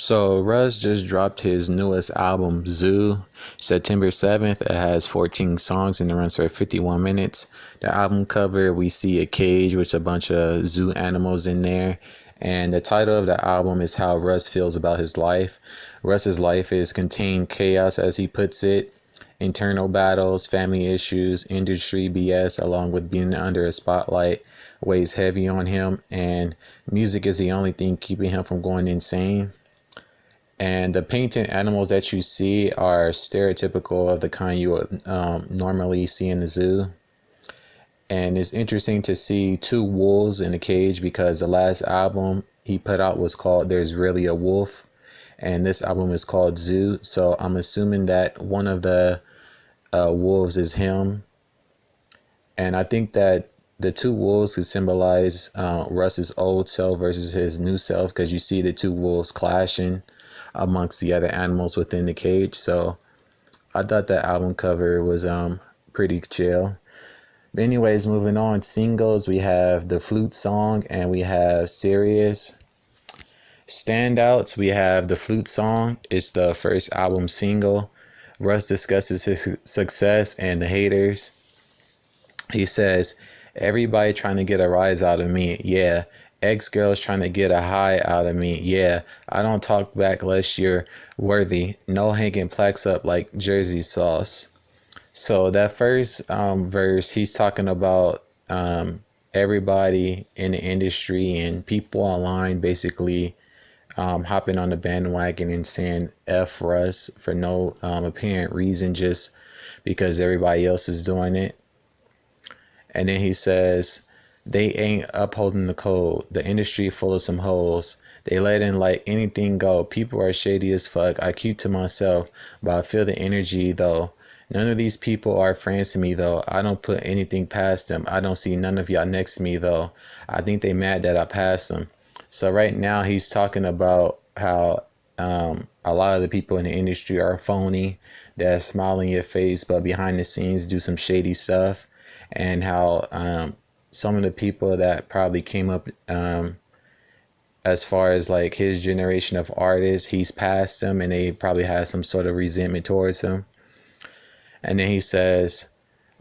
So Russ just dropped his newest album, Zoo, September 7th. It has 14 songs and it runs for 51 minutes. The album cover, we see a cage with a bunch of zoo animals in there. And the title of the album is How Russ Feels About His Life. Russ's life is contained chaos, as he puts it, internal battles, family issues, industry BS, along with being under a spotlight weighs heavy on him. And music is the only thing keeping him from going insane. And the painted animals that you see are stereotypical of the kind you would normally see in the zoo. And it's interesting to see two wolves in a cage because the last album he put out was called There's Really a Wolf. And this album is called Zoo. So I'm assuming that one of the wolves is him. And I think that the two wolves could symbolize Russ's old self versus his new self, because you see the two wolves clashing amongst the other animals within the cage. So I thought that album cover was pretty chill. But anyways, moving on, singles, we have the Flute Song and we have Serious. Standouts, we have the Flute Song. It's the first album single. Russ discusses his success and the haters. He says, everybody trying to get a rise out of me, yeah. Ex-girls trying to get a high out of me, yeah. I don't talk back unless you're worthy. No hanging plaques up like Jersey sauce. So that first verse, he's talking about everybody in the industry and people online basically hopping on the bandwagon and saying F Russ for no apparent reason, just because everybody else is doing it. And then he says, they ain't upholding the code. The industry full of some holes. They letting like anything go. People are shady as fuck. I keep to myself, but I feel the energy though. None of these people are friends to me though. I don't put anything past them. I don't see none of y'all next to me though. I think they mad that I passed them. So right now he's talking about how a lot of the people in the industry are phony, that smile in your face, but behind the scenes do some shady stuff. And how some of the people that probably came up as far as like his generation of artists, he's passed them and they probably had some sort of resentment towards him. And then he says,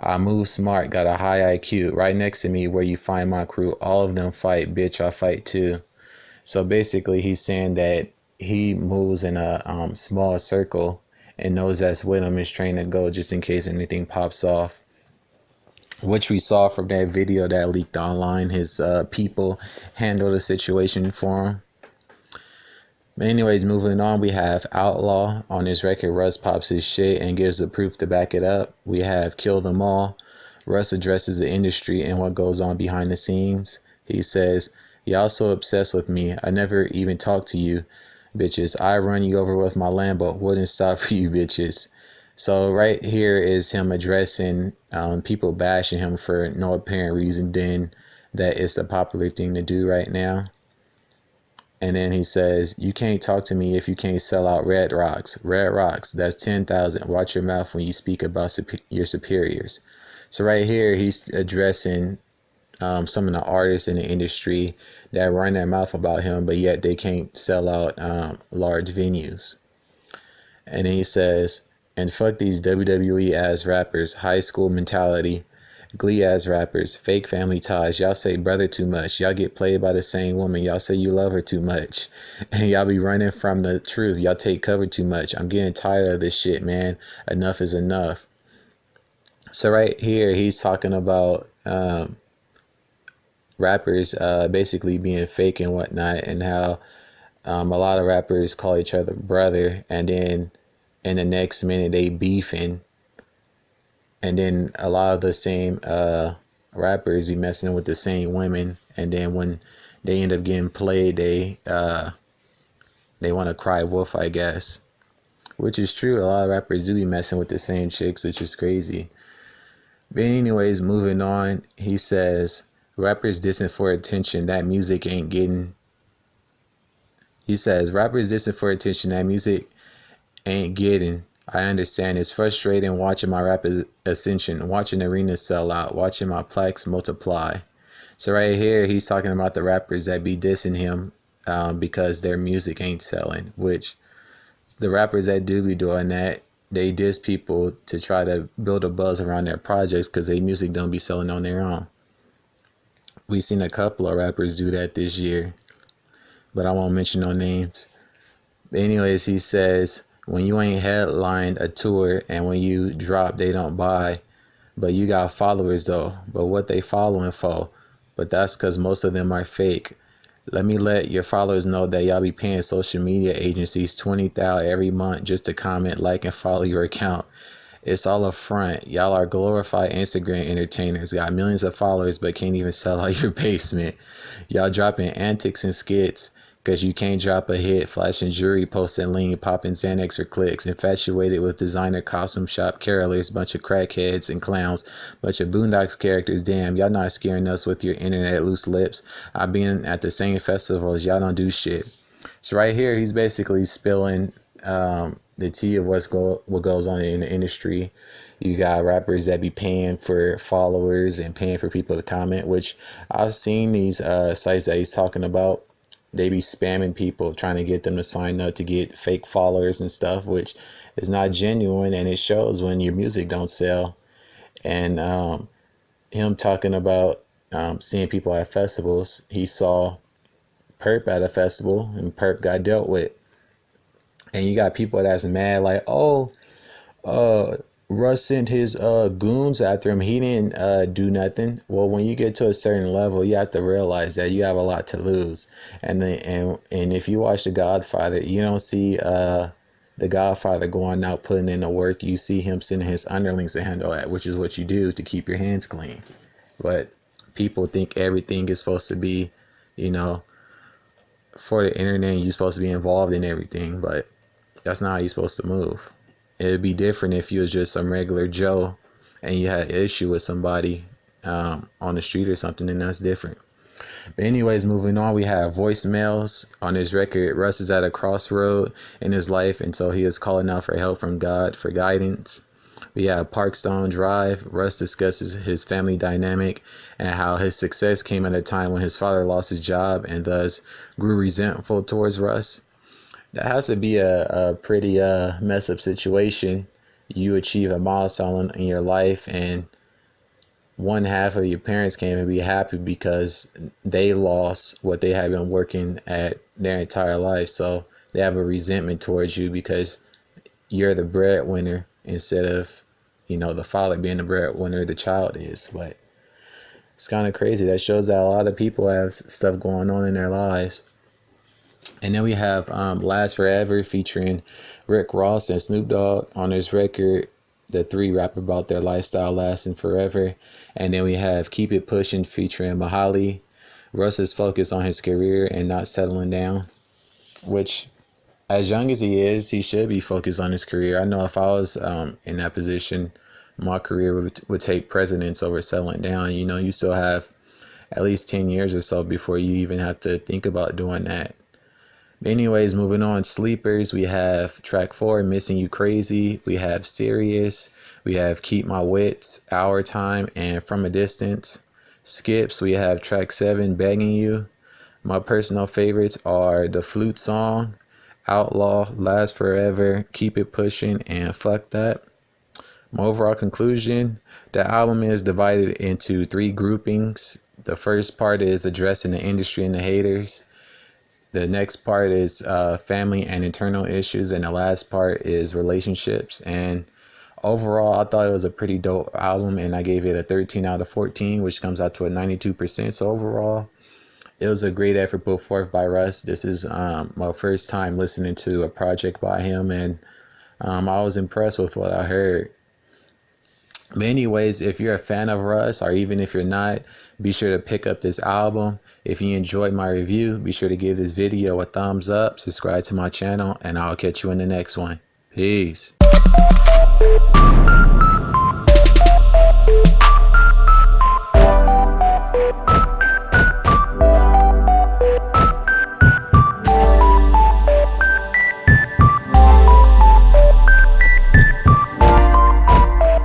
I move smart, got a high IQ. Right next to me where you find my crew, all of them fight, bitch, I fight too. So basically he's saying that he moves in a small circle and knows that's with him, is trained to go just in case anything pops off, which we saw from that video that leaked online. His people handled the situation for him. But anyways, moving on, we have Outlaw. On his record, Russ pops his shit and gives the proof to back it up. We have Kill Them All. Russ addresses the industry and what goes on behind the scenes. He says, y'all so obsessed with me. I never even talk to you, bitches. I run you over with my Lambo. Wouldn't stop for you, bitches. So right here is him addressing people bashing him for no apparent reason, then that it's the popular thing to do right now. And then he says, you can't talk to me if you can't sell out Red Rocks. Red Rocks, that's 10,000. Watch your mouth when you speak about your superiors. So right here, he's addressing some of the artists in the industry that run their mouth about him, but yet they can't sell out large venues. And then he says, and fuck these WWE ass rappers, high school mentality, Glee ass rappers, fake family ties. Y'all say brother too much. Y'all get played by the same woman. Y'all say you love her too much. And y'all be running from the truth. Y'all take cover too much. I'm getting tired of this shit, man. Enough is enough. So right here, he's talking about rappers basically being fake and whatnot, and how a lot of rappers call each other brother, and then in the next minute they beefing. And then a lot of the same rappers be messing with the same women, and then when they end up getting played, they want to cry wolf, I guess. Which is true. A lot of rappers do be messing with the same chicks, which is crazy. But anyways, moving on, he says, rappers dissing for attention, that music ain't getting. He says, rappers dissing for attention, that music ain't getting. I understand. It's frustrating watching my rap ascension, watching arenas sell out, watching my plaques multiply. So right here, he's talking about the rappers that be dissing him because their music ain't selling, which the rappers that do be doing that, they diss people to try to build a buzz around their projects because their music don't be selling on their own. We seen a couple of rappers do that this year, but I won't mention no names. But anyways, he says, when you ain't headlined a tour and when you drop, they don't buy, but you got followers though. But what they following for? But that's because most of them are fake. Let me let your followers know that y'all be paying social media agencies $20,000 every month just to comment, like, and follow your account. It's all a front. Y'all are glorified Instagram entertainers. Got millions of followers but can't even sell out your basement. Y'all dropping antics and skits because you can't drop a hit, flashing jewelry, posting lean, popping Xanax for clicks, infatuated with designer costume shop carolers, bunch of crackheads and clowns, bunch of Boondocks characters. Damn, y'all not scaring us with your internet loose lips. I've been at the same festivals. Y'all don't do shit. So right here, he's basically spilling the tea of what goes on in the industry. You got rappers that be paying for followers and paying for people to comment, which I've seen these sites that he's talking about. They be spamming people, trying to get them to sign up to get fake followers and stuff, which is not genuine, and it shows when your music don't sell. And him talking about seeing people at festivals, he saw Perp at a festival, and Perp got dealt with. And you got people that's mad, like, oh, Russ sent his goons after him. He didn't do nothing. Well, when you get to a certain level, you have to realize that you have a lot to lose. And if you watch The Godfather, you don't see the Godfather going out putting in the work. You see him sending his underlings to handle that, which is what you do to keep your hands clean. But people think everything is supposed to be, for the internet, you're supposed to be involved in everything, but that's not how you're supposed to move. It'd be different if you was just some regular Joe and you had an issue with somebody on the street or something, then that's different. But anyways, moving on, we have voicemails on his record. Russ is at a crossroad in his life, and so he is calling out for help from God for guidance. We have Parkstone Drive. Russ discusses his family dynamic and how his success came at a time when his father lost his job and thus grew resentful towards Russ. That has to be a pretty mess up situation. You achieve a milestone in your life and one half of your parents can't even be happy because they lost what they have been working at their entire life. So they have a resentment towards you because you're the breadwinner instead of, the father being the breadwinner, the child is. But it's kind of crazy. That shows that a lot of people have stuff going on in their lives. And then we have Last Forever featuring Rick Ross and Snoop Dogg on his record. The three rap about their lifestyle lasting forever. And then we have Keep It Pushing featuring Mahali. Russ is focused on his career and not settling down, which, as young as he is, he should be focused on his career. I know if I was in that position, my career would take precedence over settling down. You still have at least 10 years or so before you even have to think about doing that. Anyways, moving on, sleepers, we have track 4, Missing You Crazy. We have Serious. We have Keep My Wits, Our Time, and From a Distance. Skips, we have track 7, Begging You. My personal favorites are The Flute Song, Outlaw, Last Forever, Keep It Pushing, and Fuck That. My overall conclusion, the album is divided into 3 groupings. The first part is addressing the industry and the haters. The next part is family and internal issues, and the last part is relationships. And overall, I thought it was a pretty dope album, and I gave it a 13 out of 14, which comes out to a 92%. So overall, it was a great effort put forth by Russ. This is my first time listening to a project by him, and I was impressed with what I heard. But anyways, if you're a fan of Russ, or even if you're not, be sure to pick up this album. If you enjoyed my review, be sure to give this video a thumbs up, subscribe to my channel, and I'll catch you in the next one. Peace.